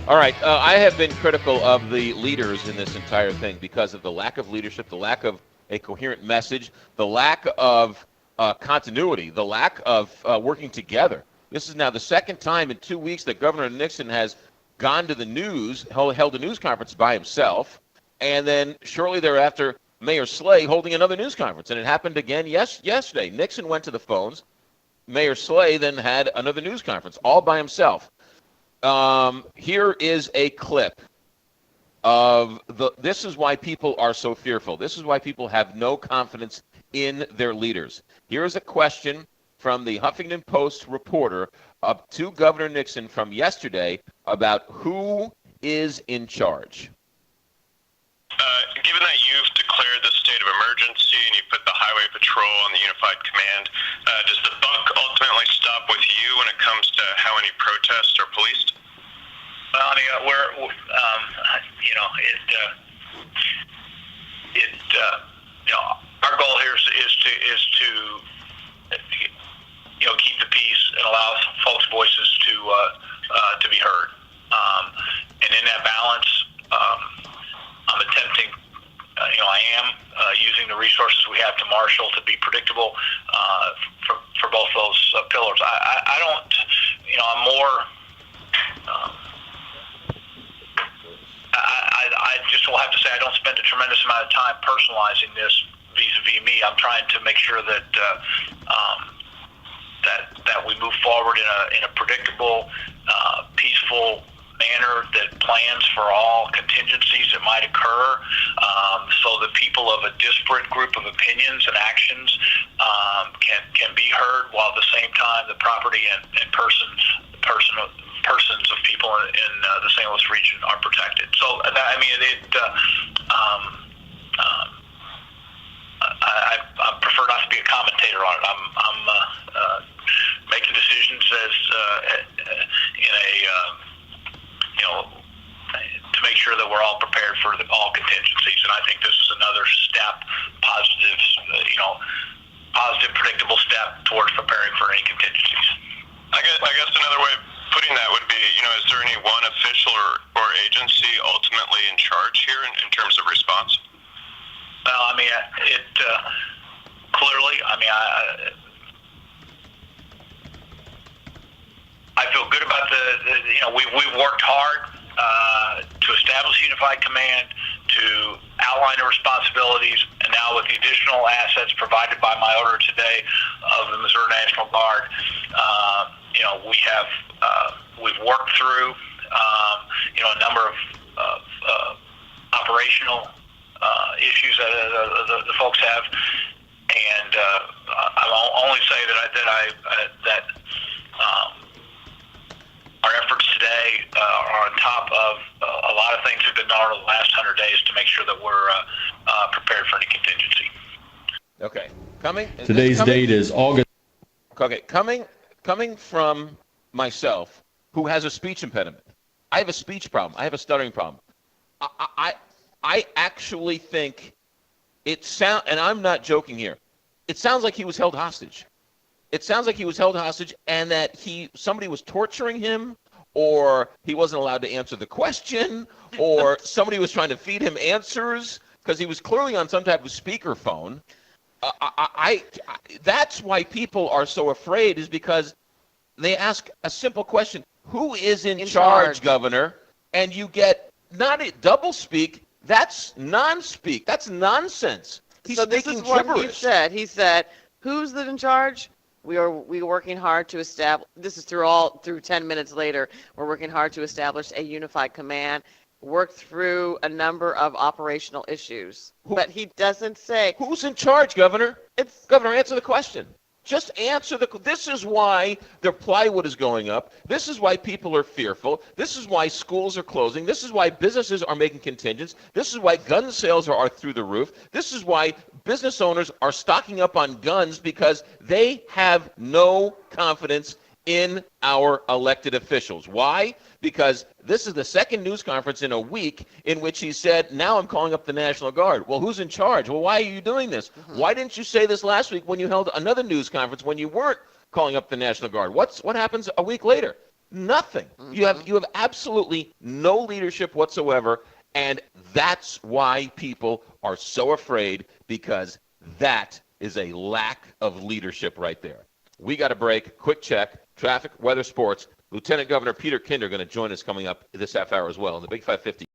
All right. I have been critical of the leaders in this entire thing because of the lack of leadership, the lack of a coherent message, the lack of continuity, the lack of working together. This is now the second time in 2 weeks that Governor Nixon has gone to the news, held a news conference by himself, and then shortly thereafter, Mayor Slay holding another news conference. And it happened again yesterday. Nixon went to the phones. Mayor Slay then had another news conference all by himself. Here is a clip of this is why people are so fearful. This is why people have no confidence in their leaders. Here is a question from the Huffington Post reporter up to Governor Nixon from yesterday about who is in charge. Given that you've declared the state of emergency and you put the highway patrol on the unified command, does the buck ultimately stop with you when it comes to how any protests are policed? Well, I mean, our goal here is to keep the peace and allow folks' voices to be heard. And in that balance, I'm attempting. I am using the resources we have to marshal to be predictable for both those pillars. I don't. I'm more. I just will have to say I don't spend a tremendous amount of time personalizing this vis-a-vis me. I'm trying to make sure that that we move forward in a predictable, peaceful manner that plans for all contingencies that might occur, so that people of a disparate group of opinions and actions can be heard, while at the same time the property and persons of people in the St. Louis region are protected. So I prefer not to be a commentator on it. I'm making decisions to make sure that we're all prepared for all contingencies, and I think this is another step, positive, predictable step towards preparing for any contingencies. I guess another way of putting that would be, is there any one official or agency ultimately in charge here in terms of response? Well, I mean, clearly, I feel good about we've worked hard to establish unified command, to outline the responsibilities, and now with the additional assets provided by my order today of the Missouri National Guard, we've worked through a number of operational issues that the folks have, and I'll only say that our efforts today are on top of a lot of things that have been done over the last 100 days to make sure that we're prepared for any contingency. Okay. Today's date is August. Okay. Coming from myself, who has a speech impediment. I have a speech problem. I have a stuttering problem. I actually think and I'm not joking here, it sounds like he was held hostage. It sounds like he was held hostage and that somebody was torturing him, or he wasn't allowed to answer the question, or somebody was trying to feed him answers because he was clearly on some type of speakerphone. That's why people are so afraid, is because they ask a simple question: who is in charge, Governor? And you get not a double speak. That's non-speak. That's nonsense. He's speaking gibberish. He said. He said, "Who's in charge? We are working hard to establish." This is through 10 minutes later. We're working hard to establish a unified command. Work through a number of operational issues, but he doesn't say who's in charge, Governor. Governor, answer the question. Just answer this is why their plywood is going up. This is why people are fearful. This is why schools are closing. This is why businesses are making contingents. This is why gun sales are through the roof. This is why business owners are stocking up on guns, because they have no confidence in our elected officials. Why? Because this is the second news conference in a week in which he said, now I'm calling up the National Guard. Well, who's in charge? Well, why are you doing this? Mm-hmm. Why didn't you say this last week when you held another news conference when you weren't calling up the National Guard? What happens a week later? Nothing. You have absolutely no leadership whatsoever, and that's why people are so afraid, because that is a lack of leadership right there. We got a break. Quick check. Traffic, weather, sports. Lieutenant Governor Peter Kinder going to join us coming up this half hour as well in the Big 550.